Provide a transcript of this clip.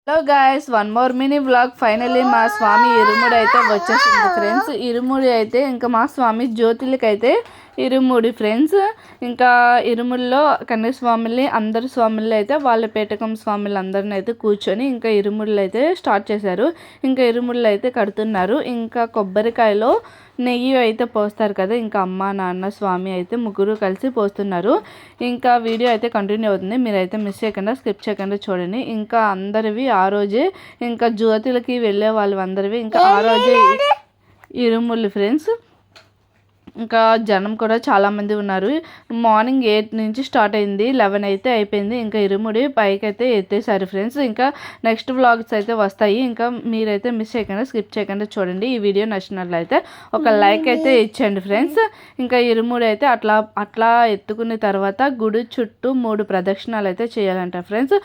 Hello guys, one more mini vlog. Finally మా స్వామి ఇరుముడి అయితే వచ్చేసింది ఫ్రెండ్స్. ఇరుముడి అయితే ఇంకా మా స్వామి జ్యోతులకైతే ఇరుముడి ఫ్రెండ్స్. ఇంకా ఇరుముడిలో కన్యస్వామిని అందరు స్వాములు అయితే వాళ్ళ పేటకం స్వాములు అందరిని అయితే కూర్చొని ఇంకా ఇరుముడులు అయితే స్టార్ట్ చేశారు. ఇంకా ఇరుముడులు అయితే కడుతున్నారు. ఇంకా కొబ్బరికాయలో నెయ్యి అయితే పోస్తారు కదా, ఇంకా అమ్మ నాన్న స్వామి అయితే ముగ్గురు కలిసి పోస్తున్నారు. ఇంకా వీడియో అయితే కంటిన్యూ అవుతుంది, మీరైతే మిస్ చేయకుండా స్కిప్ చేయకుండా చూడండి. ఇంకా అందరివి ఆ రోజే ఇంకా జ్యోతులకి వెళ్ళే వాళ్ళు అందరివి ఇంకా ఆ రోజే ఇరుముళ్ళు ఫ్రెండ్స్. ఇంకా జనం కూడా చాలామంది ఉన్నారు. మార్నింగ్ 8 నుంచి స్టార్ట్ అయింది, 11 అయితే అయిపోయింది. ఇంకా ఇరుముడి పైకి అయితే ఎత్తేసారు ఫ్రెండ్స్. ఇంకా నెక్స్ట్ వ్లాగ్స్ అయితే వస్తాయి, ఇంకా మీరైతే మిస్ చేయకుండా స్కిప్ చేయకుండా చూడండి. ఈ వీడియో నచ్చినట్లయితే ఒక లైక్ అయితే ఇచ్చండి ఫ్రెండ్స్. ఇంకా ఇరుముడి అయితే అట్లా ఎత్తుకున్న తర్వాత గుడి చుట్టూ 3 ప్రదక్షిణాలు అయితే చేయాలంట ఫ్రెండ్స్.